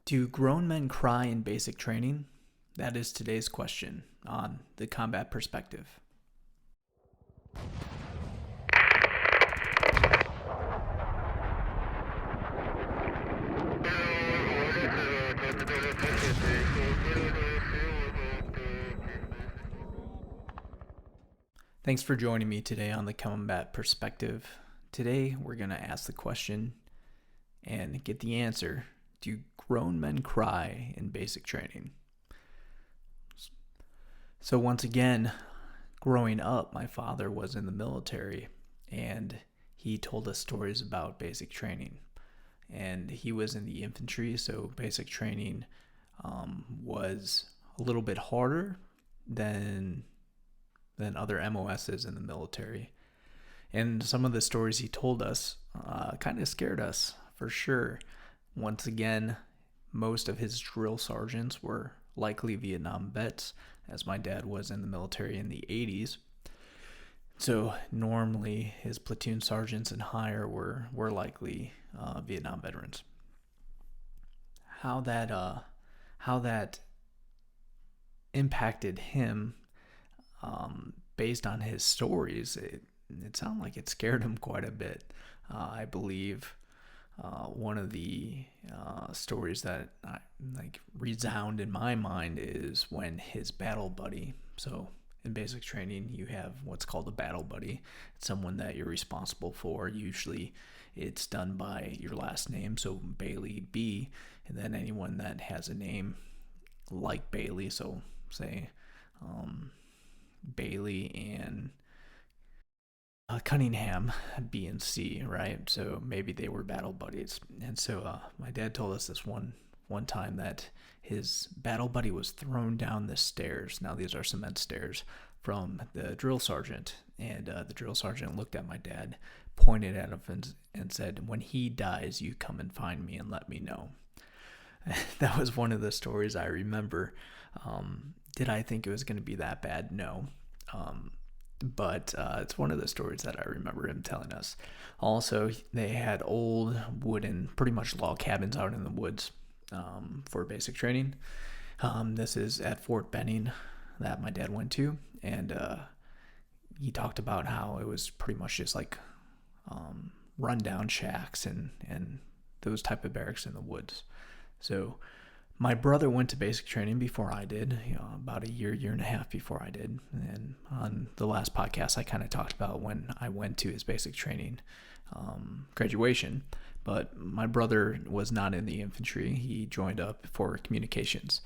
Do grown men cry in basic training? That is today's question on the Combat Perspective. Thanks for joining me today on the Combat Perspective. Today we're going to ask the question and get the answer. Do grown men cry in basic training? So once again, growing up, my father was in the military and he told us stories about basic training. And he was in the infantry, so basic training was a little bit harder than other MOSs in the military. And some of the stories he told us kind of scared us, for sure. Once again, most of his drill sergeants were likely Vietnam vets, as my dad was in the military in the 80s. So normally his platoon sergeants and higher were likely Vietnam veterans. How that impacted him, based on his stories, it sounded like it scared him quite a bit. I believe one of the stories that resound in my mind is when his battle buddy. So in basic training, you have what's called a battle buddy. It's someone that you're responsible for. Usually it's done by your last name, so Bailey B, and then anyone that has a name like Bailey, so say Bailey and Cunningham, B and C, right? So maybe they were battle buddies. And so my dad told us this one time that his battle buddy was thrown down the stairs. Now these are cement stairs from the drill sergeant. And the drill sergeant looked at my dad, pointed at him and said, "When he dies, you come and find me and let me know." That was one of the stories I remember. Did I think it was going to be that bad? No. But it's one of the stories that I remember him telling us. Also, they had old wooden, pretty much log cabins out in the woods for basic training. This is at Fort Benning that my dad went to, and he talked about how it was pretty much just like rundown shacks and those type of barracks in the woods. So my brother went to basic training before I did, about a year and a half before I did. And on the last podcast, I kind of talked about when I went to his basic training graduation. But my brother was not in the infantry. He joined up for communications.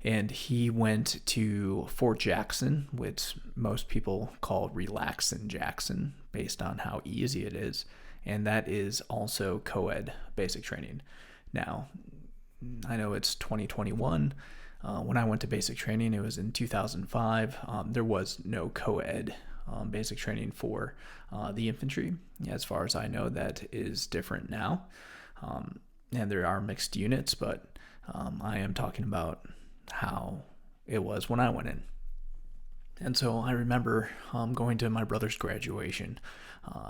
And he went to Fort Jackson, which most people call Relaxin' Jackson, based on how easy it is. And that is also co-ed basic training. Now, I know it's 2021. When I went to basic training, it was in 2005. There was no co-ed basic training for the infantry. As far as I know, that is different now. And there are mixed units, but I am talking about how it was when I went in. And so I remember going to my brother's graduation.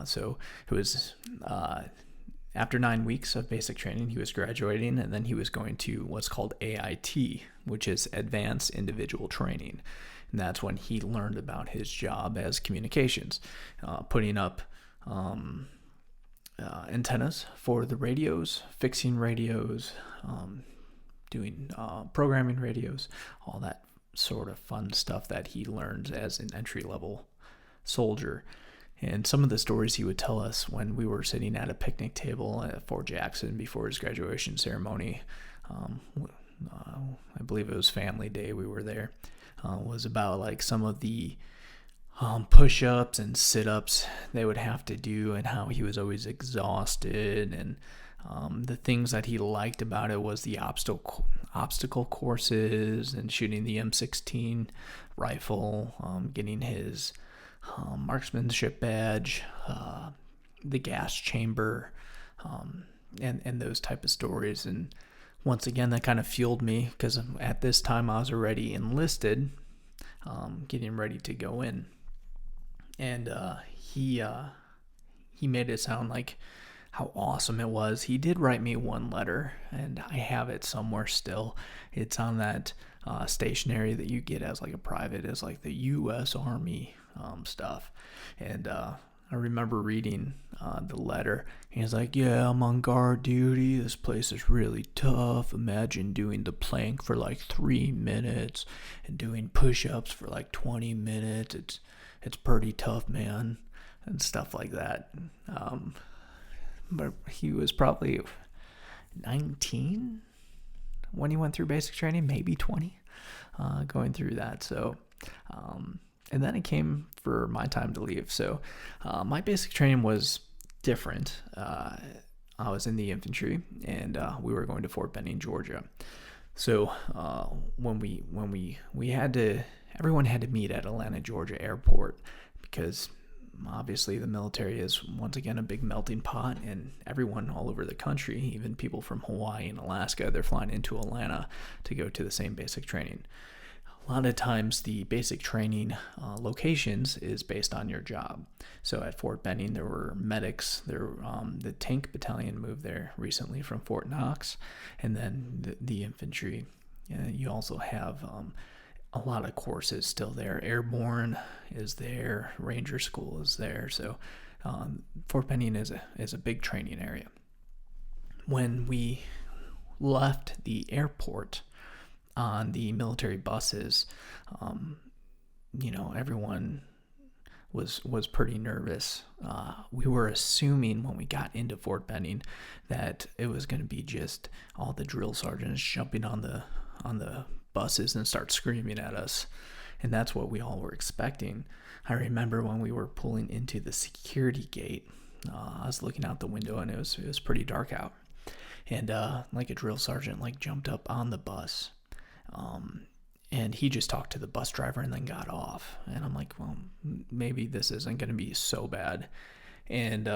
So it was after 9 weeks of basic training, he was graduating, and then he was going to what's called AIT, which is Advanced Individual Training. And that's when he learned about his job as communications, putting up antennas for the radios, fixing radios, doing programming radios, all that sort of fun stuff that he learned as an entry-level soldier. And some of the stories he would tell us when we were sitting at a picnic table at Fort Jackson before his graduation ceremony, I believe it was family day we were there, was about like some of the push-ups and sit-ups they would have to do and how he was always exhausted. And the things that he liked about it was the obstacle courses and shooting the M16 rifle, getting his marksmanship badge, the gas chamber, and those type of stories. And once again, that kind of fueled me because at this time I was already enlisted, getting ready to go in. And he made it sound like how awesome it was. He did write me one letter, and I have it somewhere still. It's on that stationery that you get as like a private, as like the U.S. Army stuff. And I remember reading the letter. He's like, yeah, I'm on guard duty. This place is really tough. Imagine doing the plank for like 3 minutes and doing push-ups for like 20 minutes. It's pretty tough, man, and stuff like that. But he was probably 19 when he went through basic training, maybe 20, going through that. So, and then it came for my time to leave. So my basic training was different. I was in the infantry, and we were going to Fort Benning, Georgia. So when we had to, everyone had to meet at Atlanta, Georgia airport, because obviously the military is once again a big melting pot, and everyone all over the country, even people from Hawaii and Alaska, they're flying into Atlanta to go to the same basic training. A lot of times the basic training locations is based on your job. So at Fort Benning, there were medics. The tank battalion moved there recently from Fort Knox, and then the infantry. You also have a lot of courses still there. Airborne is there. Ranger School is there. So Fort Benning is a big training area. When we left the airport on the military buses, everyone was pretty nervous. We were assuming when we got into Fort Benning that it was going to be just all the drill sergeants jumping on the buses and start screaming at us, and that's what we all were expecting. I remember when we were pulling into the security gate, I was looking out the window, and it was pretty dark out, and like a drill sergeant jumped up on the bus, and he just talked to the bus driver and then got off. And I'm like, well, maybe this isn't going to be so bad. And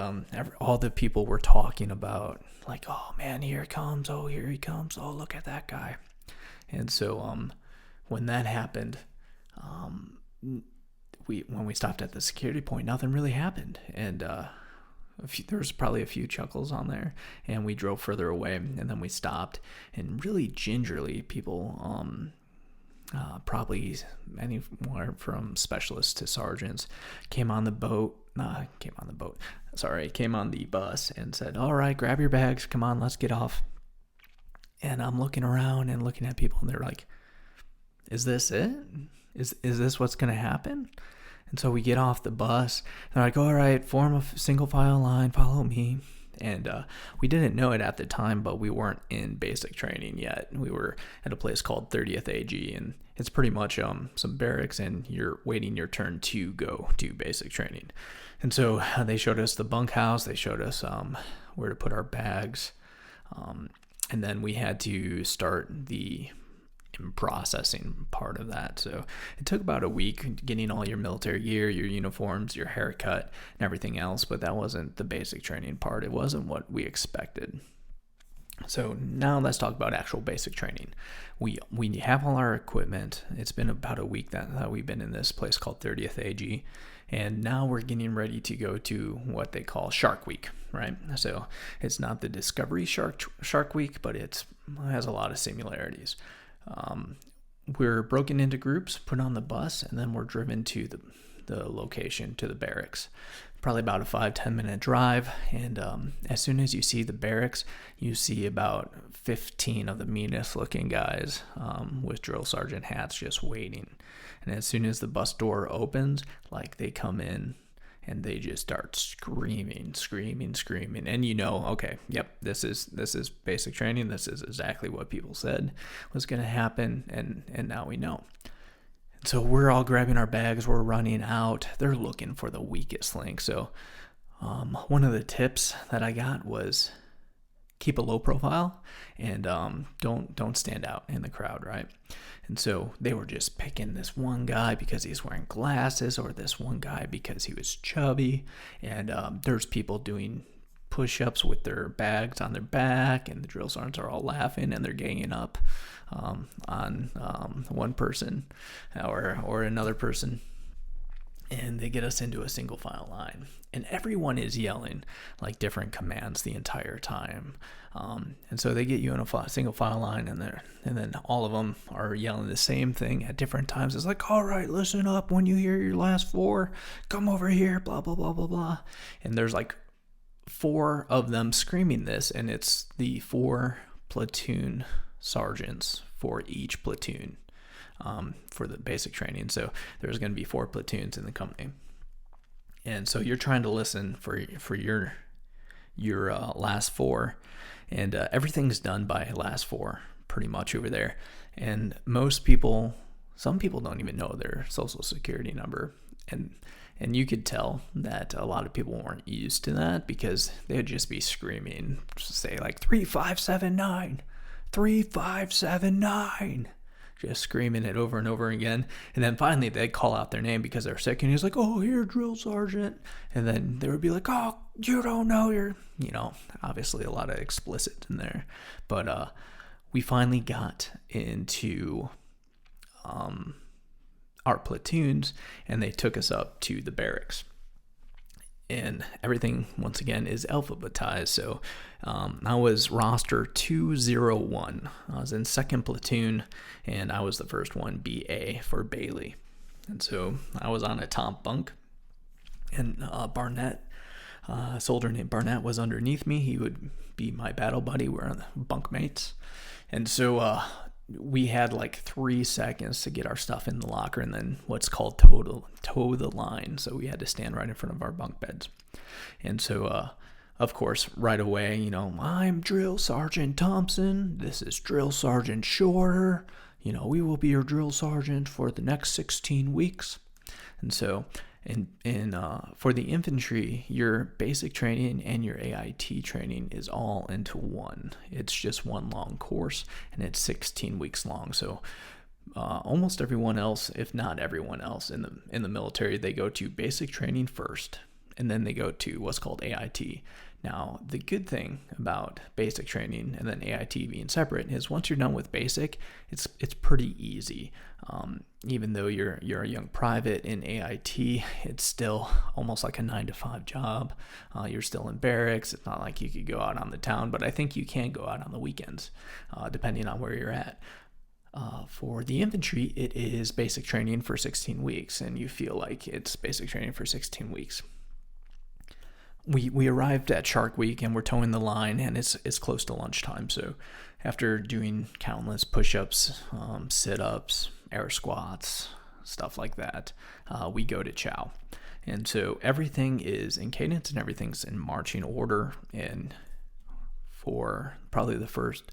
all the people were talking about, like, oh man, here it comes. Oh, here he comes. Oh, look at that guy. And so when that happened, when we stopped at the security point, nothing really happened. And there was probably a few chuckles on there, and we drove further away, and then we stopped, and really gingerly people, probably anywhere from specialists to sergeants, came on the bus and said, all right, grab your bags, come on, let's get off. And I'm looking around and looking at people, and they're like, is this it? Is this what's going to happen? And so we get off the bus, and they're like, all right, form a single file line, follow me. And we didn't know it at the time, but we weren't in basic training yet. We were at a place called 30th AG, and it's pretty much some barracks, and you're waiting your turn to go to basic training. And so they showed us the bunkhouse. They showed us where to put our bags. And then we had to start the processing part of that. So it took about a week getting all your military gear, your uniforms, your haircut, and everything else. But that wasn't the basic training part. It wasn't what we expected. So now let's talk about actual basic training. We have all our equipment. It's been about a week that we've been in this place called 30th AG. And now we're getting ready to go to what they call Shark Week, right? So it's not the Discovery Shark Week, but it has a lot of similarities. We're broken into groups, put on the bus, and then we're driven to the location, to the barracks. Probably about a 5-10 minute drive. And as soon as you see the barracks, you see about 15 of the meanest looking guys with drill sergeant hats just waiting. And as soon as the bus door opens, they come in and they just start screaming. And okay, yep, this is basic training. This is exactly what people said was going to happen, and now we know. So we're all grabbing our bags, we're running out. They're looking for the weakest link. So one of the tips that I got was keep a low profile and don't stand out in the crowd, right? And so they were just picking this one guy because he's wearing glasses, or this one guy because he was chubby. And there's people doing push-ups with their bags on their back, and the drill sergeants are all laughing, and they're ganging up on one person or another person, and they get us into a single file line. And everyone is yelling like different commands the entire time. And so they get you in a single file line, and then all of them are yelling the same thing at different times. It's like, all right, listen up. When you hear your last 4, come over here, blah, blah, blah, blah, blah. And there's like 4 of them screaming this, and it's the 4 platoon sergeants for each platoon for the basic training. So there's going to be 4 platoons in the company. And so you're trying to listen for your last 4, and everything's done by last 4 pretty much over there. And some people don't even know their social security number, and you could tell that a lot of people weren't used to that, because they'd just be screaming, say like 3579, 3579. Just screaming it over and over again. And then finally they'd call out their name because they're sick, and he's like, oh, here, drill sergeant. And then they would be like, oh, you don't know your, obviously a lot of explicit in there. But we finally got into our platoons, and they took us up to the barracks. And everything, once again, is alphabetized. So I was roster 201. I was in 2nd platoon, and I was the first one, BA for Bailey. And so I was on a top bunk, and Barnett, a soldier named Barnett, was underneath me. He would be my battle buddy. We're bunk mates. And so we had like 3 seconds to get our stuff in the locker, and then what's called toe the line. So we had to stand right in front of our bunk beds. And so, of course, right away, I'm Drill Sergeant Thompson. This is Drill Sergeant Shorter. We will be your drill sergeant for the next 16 weeks. And so, for the infantry, your basic training and your AIT training is all into one. It's just one long course, and it's 16 weeks long. So almost everyone else, if not everyone else in the military, they go to basic training first, and then they go to what's called AIT. Now, the good thing about basic training and then AIT being separate is once you're done with basic, it's pretty easy. Even though you're a young private in AIT, it's still almost like a 9-to-5 job. You're still in barracks. It's not like you could go out on the town, but I think you can go out on the weekends, depending on where you're at. For the infantry, it is basic training for 16 weeks, and you feel like it's basic training for 16 weeks. We arrived at Shark Week, and we're towing the line, and it's close to lunchtime. So after doing countless push-ups, sit-ups, air squats, stuff like that, we go to chow. And so everything is in cadence and everything's in marching order. And for probably the first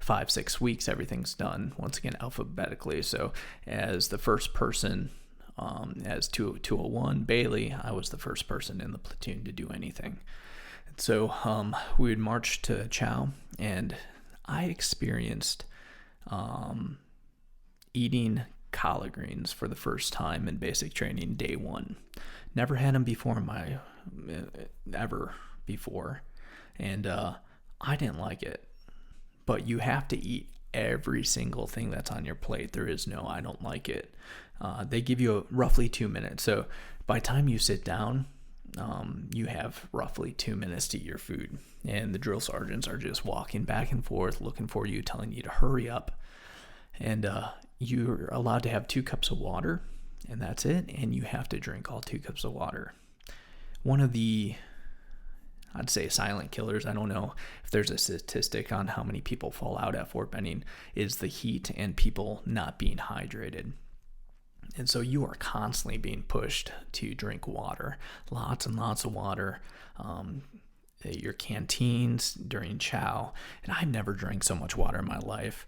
5-6 weeks, everything's done, once again, alphabetically. So as the first person, as 201 Bailey, I was the first person in the platoon to do anything. And so we would march to chow, and I experienced eating collard greens for the first time in basic training day 1. Never had them before ever before, and I didn't like it. But you have to eat every single thing that's on your plate. There is no I don't like it. They give you roughly 2 minutes. So by the time you sit down, you have roughly 2 minutes to eat your food. And the drill sergeants are just walking back and forth, looking for you, telling you to hurry up. And you're allowed to have 2 cups of water, and that's it. And you have to drink all 2 cups of water. One of the, I'd say, silent killers, I don't know if there's a statistic on how many people fall out at Fort Benning, is the heat and people not being hydrated. And so you are constantly being pushed to drink water, lots and lots of water, your canteens during chow. And I've never drank so much water in my life,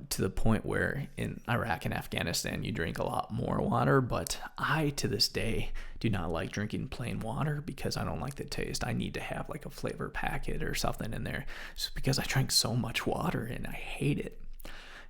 to the point where in Iraq and Afghanistan, you drink a lot more water. But I, to this day, do not like drinking plain water because I don't like the taste. I need to have like a flavor packet or something in there, just because I drank so much water and I hate it.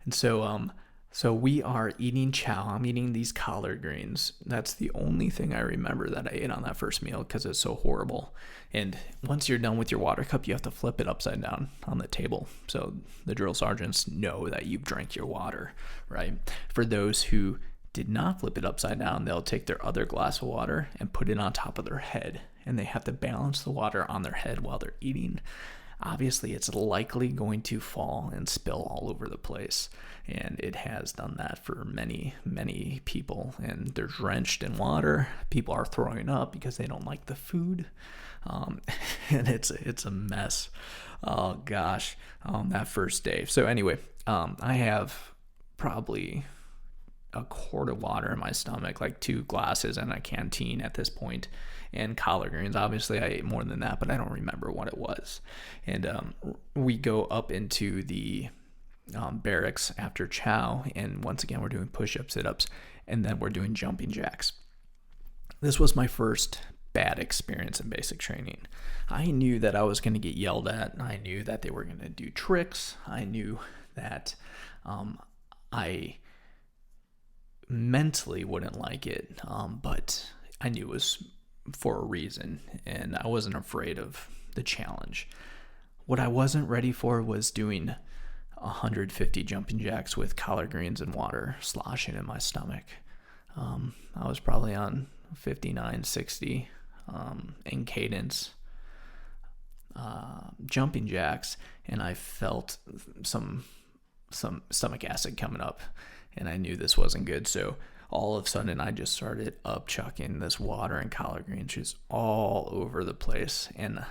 And so we are eating chow. I'm eating these collard greens. That's the only thing I remember that I ate on that first meal because it's so horrible. And once you're done with your water cup, you have to flip it upside down on the table so the drill sergeants know that you've drank your water, right? For those who did not flip it upside down, they'll take their other glass of water and put it on top of their head, and they have to balance the water on their head while they're eating. Obviously, it's likely going to fall and spill all over the place, and it has done that for many, many people, and they're drenched in water. People are throwing up because they don't like the food, and it's a mess. Oh gosh, that first day. So anyway, I have probably a quart of water in my stomach, like 2 glasses and a canteen at this point, and collard greens. Obviously, I ate more than that, but I don't remember what it was. And we go up into the barracks after chow, and once again, we're doing push-ups, sit-ups, and then we're doing jumping jacks. This was my first bad experience in basic training. I knew that I was going to get yelled at. I knew that they were going to do tricks. I knew that I mentally wouldn't like it, but I knew it was for a reason, and I wasn't afraid of the challenge. What I wasn't ready for was doing 150 jumping jacks with collard greens and water sloshing in my stomach. I was probably on 59, 60 in cadence jumping jacks, and I felt some stomach acid coming up, and I knew this wasn't good. So all of a sudden, I just started upchucking this water and collard greens just all over the place. And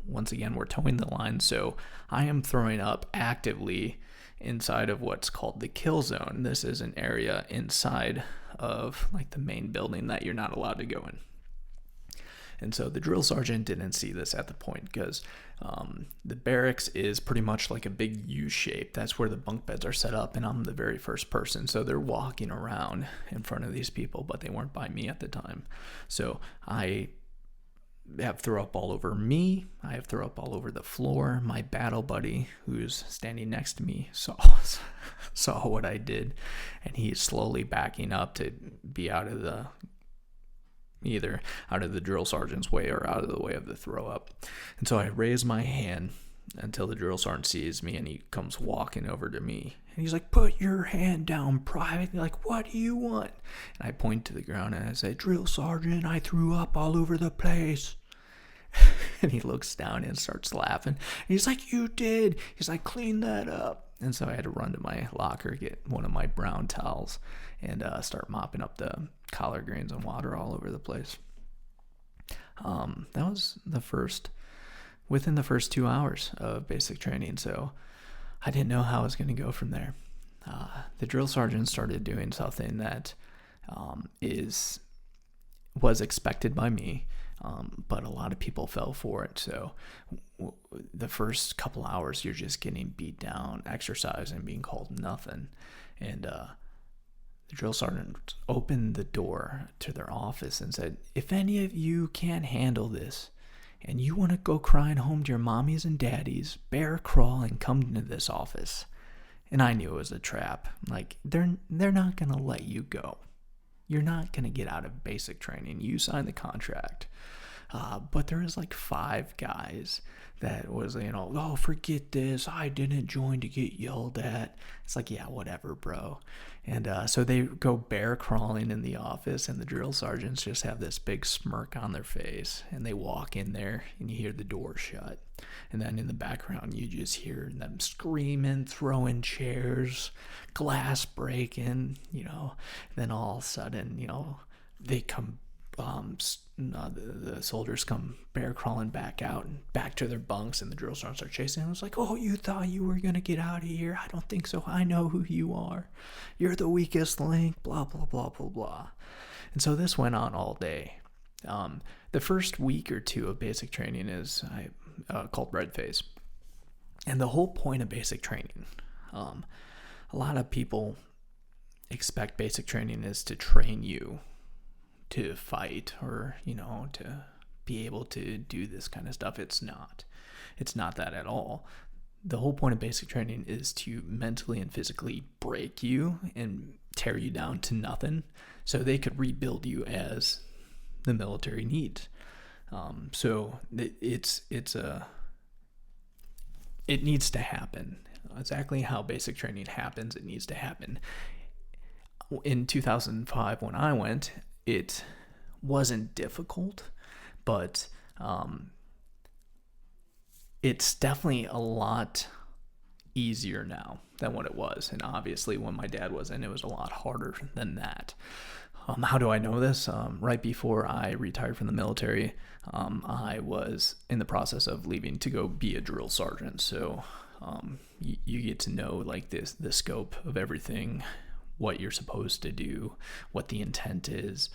once again, we're towing the line, so I am throwing up actively inside of what's called the kill zone. This is an area inside of like the main building that you're not allowed to go in. And so the drill sergeant didn't see this at the point, because the barracks is pretty much like a big U shape. That's where the bunk beds are set up, and I'm the very first person. So they're walking around in front of these people, but they weren't by me at the time. So I have throw up all over me. I have throw up all over the floor. My battle buddy, who's standing next to me, saw what I did, and he's slowly backing up to be either out of the drill sergeant's way or out of the way of the throw up. And so I raise my hand until the drill sergeant sees me, and he comes walking over to me, and he's like, "Put your hand down, private." Like, "What do you want?" And I point to the ground and I say, "Drill sergeant, I threw up all over the place." And he looks down and starts laughing. And he's like, "You did." He's like, "Clean that up." And so I had to run to my locker, get one of my brown towels, and start mopping up the collard greens and water all over the place. That was within the first 2 hours of basic training, so I didn't know how I was going to go from there. The drill sergeant started doing something that was expected by me, but a lot of people fell for it. So the first couple hours, you're just getting beat down, exercise, and being called nothing. And the drill sergeant opened the door to their office and said, "If any of you can't handle this and you want to go crying home to your mommies and daddies, bear crawl and come into this office." And I knew it was a trap. Like, they're not going to let you go. You're not going to get out of basic training. You signed the contract. But there was like 5 guys that was, "Oh, forget this. I didn't join to get yelled at." It's like, yeah, whatever, bro. And so they go bear crawling in the office, and the drill sergeants just have this big smirk on their face, and they walk in there, and you hear the door shut. And then in the background, you just hear them screaming, throwing chairs, glass breaking, Then all of a sudden, they come, the soldiers come bear crawling back out and back to their bunks, and the drill sergeants start chasing them. It's like, "Oh, you thought you were going to get out of here? I don't think so. I know who you are. You're the weakest link, blah, blah, blah, blah, blah." And so this went on all day. The first week or 2 of basic training is called red phase. And the whole point of basic training, a lot of people expect basic training is to train you to fight or, to be able to do this kind of stuff. It's not that at all. The whole point of basic training is to mentally and physically break you and tear you down to nothing so they could rebuild you as the military needs. So it needs to happen. Exactly how basic training happens, it needs to happen. in 2005 when I went, it wasn't difficult, but it's definitely a lot easier now than what it was. And obviously when my dad was in, it was a lot harder than that. How do I know this? Right before I retired from the military, I was in the process of leaving to go be a drill sergeant. So you get to know like the scope of everything, what you're supposed to do, what the intent is.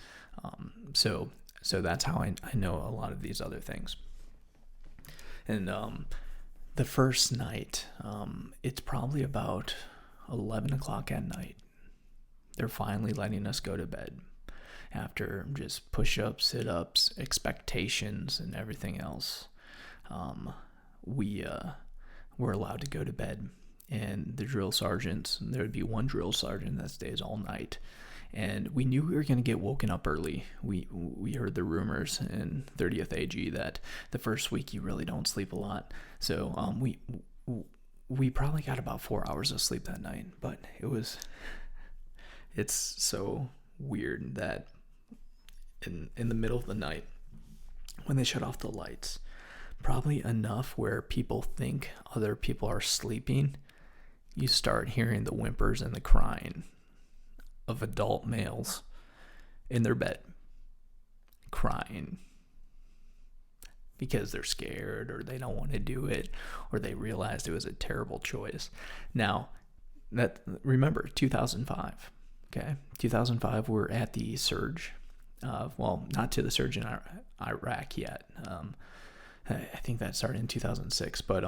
So that's how I know a lot of these other things. And the first night, it's probably about 11 o'clock at night. They're finally letting us go to bed after just push-ups, sit-ups, expectations, and everything else. We were allowed to go to bed, and the drill sergeants, there would be one drill sergeant that stays all night. And we knew we were going to get woken up early. We heard the rumors in 30th AG that the first week you really don't sleep a lot. So we probably got about 4 hours of sleep that night. But it's so weird that in the middle of the night, when they shut off the lights, probably enough where people think other people are sleeping, you start hearing the whimpers and the crying of adult males in their bed crying because they're scared or they don't want to do it or they realized it was a terrible choice. Now, remember 2005, okay? 2005, we're at the surge. Well, not to the surge in Iraq yet. I think that started in 2006, but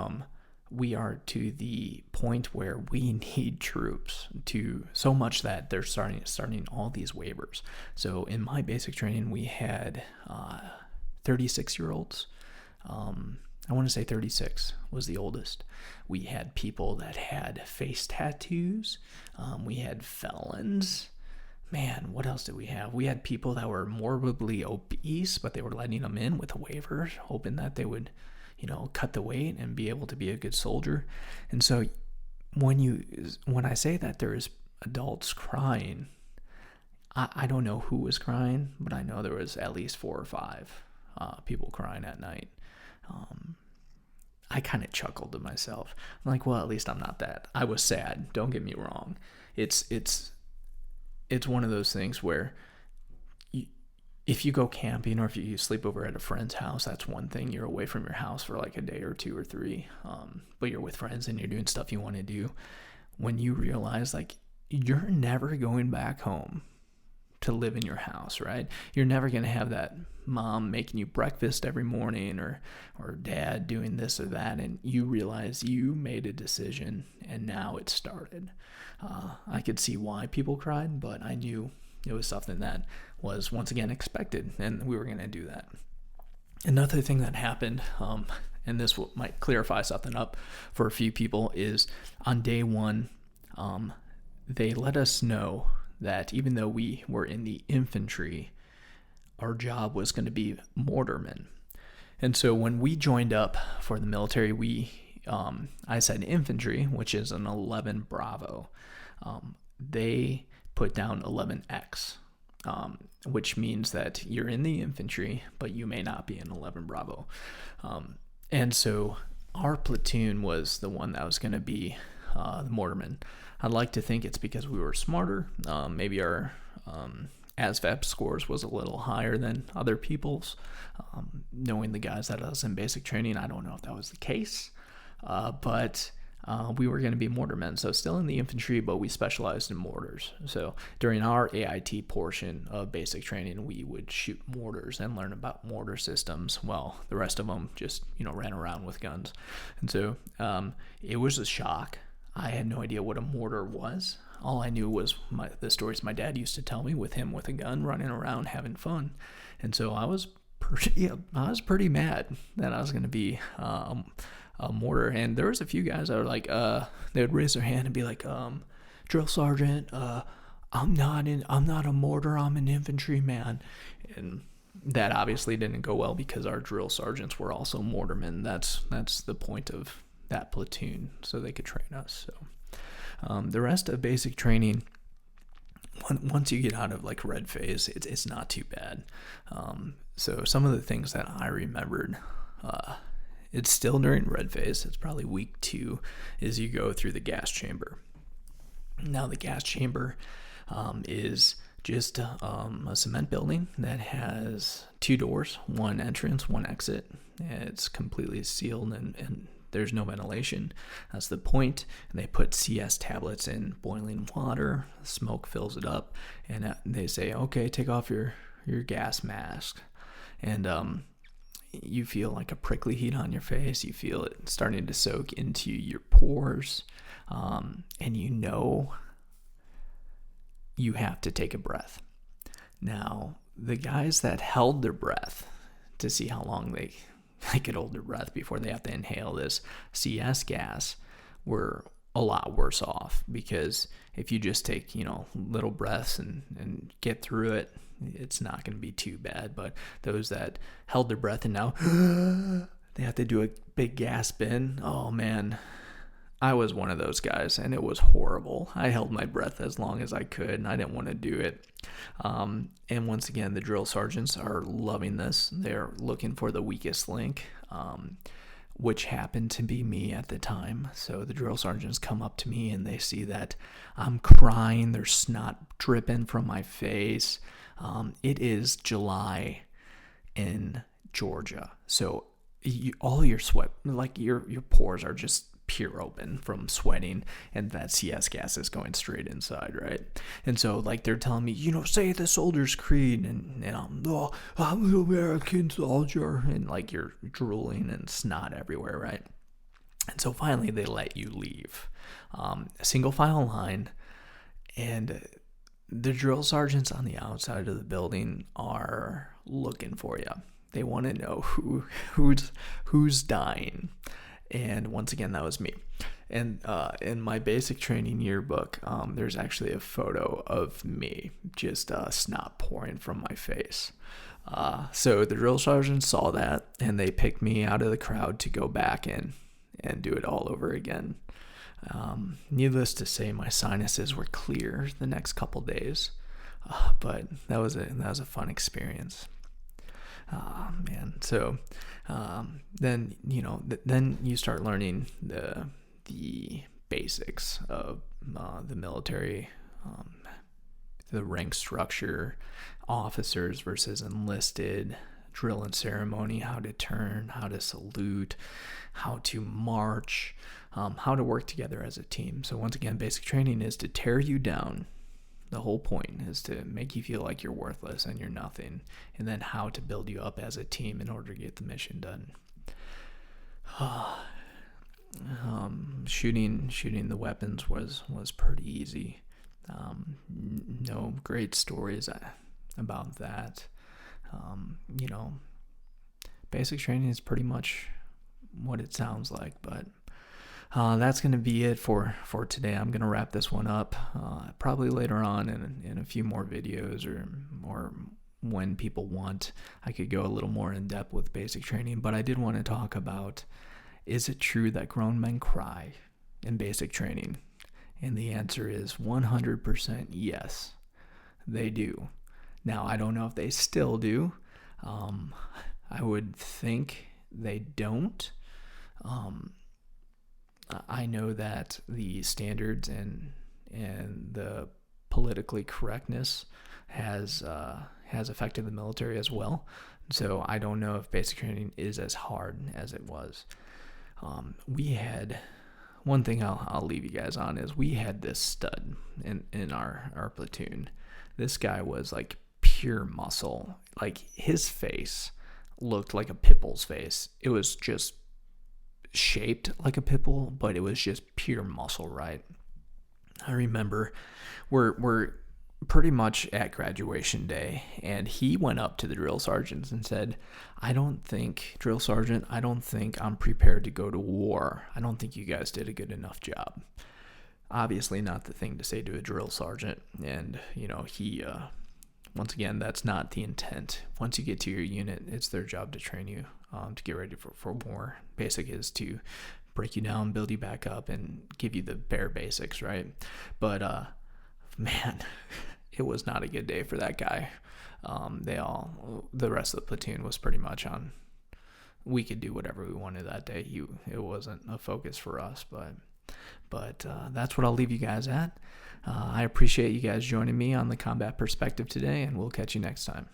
we are to the point where we need troops to so much that they're starting all these waivers. So in my basic training, we had 36-year-olds. I want to say 36 was the oldest. We had people that had face tattoos. We had felons. Man, what else did we have? We had people that were morbidly obese, but they were letting them in with a waiver, hoping that they would, cut the weight and be able to be a good soldier. And so when I say that there is adults crying, I don't know who was crying, but I know there was at least 4 or 5 people crying at night. I kind of chuckled to myself. I'm like, well, at least I'm not that. I was sad. Don't get me wrong. It's one of those things where if you go camping or if you sleep over at a friend's house, that's one thing. You're away from your house for like a day or 2 or 3, but you're with friends and you're doing stuff you want to do. When you realize like you're never going back home to live in your house, right? You're never going to have that mom making you breakfast every morning or dad doing this or that, and you realize you made a decision and now it started. I could see why people cried, but I knew it was something that was once again expected, and we were going to do that. Another thing that happened, and this might clarify something up for a few people, is on day 1, they let us know that even though we were in the infantry, our job was going to be mortarmen. And so when we joined up for the military, I said infantry, which is an 11 Bravo. They put down 11X, which means that you're in the infantry, but you may not be in 11 Bravo. And so our platoon was the one that was going to be the mortarmen. I'd like to think it's because we were smarter. Maybe our ASVAB scores was a little higher than other people's. Knowing the guys that I was in basic training, I don't know if that was the case. But we were going to be mortarmen, so still in the infantry, but we specialized in mortars. So during our AIT portion of basic training, we would shoot mortars and learn about mortar systems, while the rest of them just, ran around with guns. And so it was a shock. I had no idea what a mortar was. All I knew was the stories my dad used to tell me with him with a gun running around having fun. And so I was pretty mad that I was going to be a mortar. And there was a few guys that were like, they would raise their hand and be like, drill sergeant, I'm not a mortar, I'm an infantryman. And that obviously didn't go well because our drill sergeants were also mortarmen. That's the point of that platoon, so they could train us. So the rest of basic training, once you get out of like red phase, it's not too bad. So some of the things that I remembered, it's still during red phase. It's probably week 2, is you go through the gas chamber. Now the gas chamber is just a cement building that has 2 doors, 1 entrance, 1 exit. It's completely sealed and there's no ventilation. That's the point. And they put CS tablets in boiling water. Smoke fills it up, and they say, "Okay, take off your gas mask." And you feel like a prickly heat on your face. You feel it starting to soak into your pores, and you know you have to take a breath. Now, the guys that held their breath to see how long they could hold their breath before they have to inhale this CS gas were a lot worse off, because if you just take, little breaths and get through it, it's not going to be too bad. But those that held their breath and now they have to do a big gasp in, oh man, I was one of those guys, and it was horrible. I held my breath as long as I could, and I didn't want to do it. And once again, the drill sergeants are loving this. They're looking for the weakest link, which happened to be me at the time. So the drill sergeants come up to me, and they see that I'm crying. There's snot dripping from my face. It is July in Georgia, so all your sweat, like your pores are just pure open from sweating, and that CS gas is going straight inside, right? And so like they're telling me, say the soldier's creed, and I'm an American soldier, and like you're drooling and snot everywhere, right? And so finally they let you leave, a single file line, and the drill sergeants on the outside of the building are looking for you. They want to know who's dying. And once again, that was me. And in my basic training yearbook, there's actually a photo of me, just snot pouring from my face. So the drill sergeant saw that, and they picked me out of the crowd to go back in and do it all over again. Needless to say, my sinuses were clear the next couple days, but that was a fun experience. Man. So then then you start learning the basics of the military, the rank structure, officers versus enlisted, drill and ceremony, how to turn, how to salute, how to march, how to work together as a team. So once again, basic training is to tear you down. The whole point is to make you feel like you're worthless and you're nothing, and then how to build you up as a team in order to get the mission done. Shooting the weapons was pretty easy. No great stories about that. Basic training is pretty much what it sounds like, but that's going to be it for today. I'm going to wrap this one up probably later on in a few more videos, or when people want. I could go a little more in depth with basic training, but I did want to talk about, is it true that grown men cry in basic training? And the answer is 100% yes, they do. Now, I don't know if they still do. I would think they don't. I know that the standards and the politically correctness has affected the military as well. So I don't know if basic training is as hard as it was. We had one thing I'll leave you guys on is we had this stud in our platoon. This guy was like pure muscle. Like his face looked like a pit bull's face. It was just shaped like a pit bull, but it was just pure muscle, right? I remember we're pretty much at graduation day, and he went up to the drill sergeants and said, Drill Sergeant, I don't think I'm prepared to go to war. I don't think you guys did a good enough job. Obviously not the thing to say to a drill sergeant, and he once again, that's not the intent. Once you get to your unit, it's their job to train you to get ready for war. Basic is to break you down, build you back up, and give you the bare basics, right? But man, it was not a good day for that guy. The rest of the platoon was pretty much on, we could do whatever we wanted that day. It wasn't a focus for us, but that's what I'll leave you guys at. I appreciate you guys joining me on the combat perspective today, and we'll catch you next time.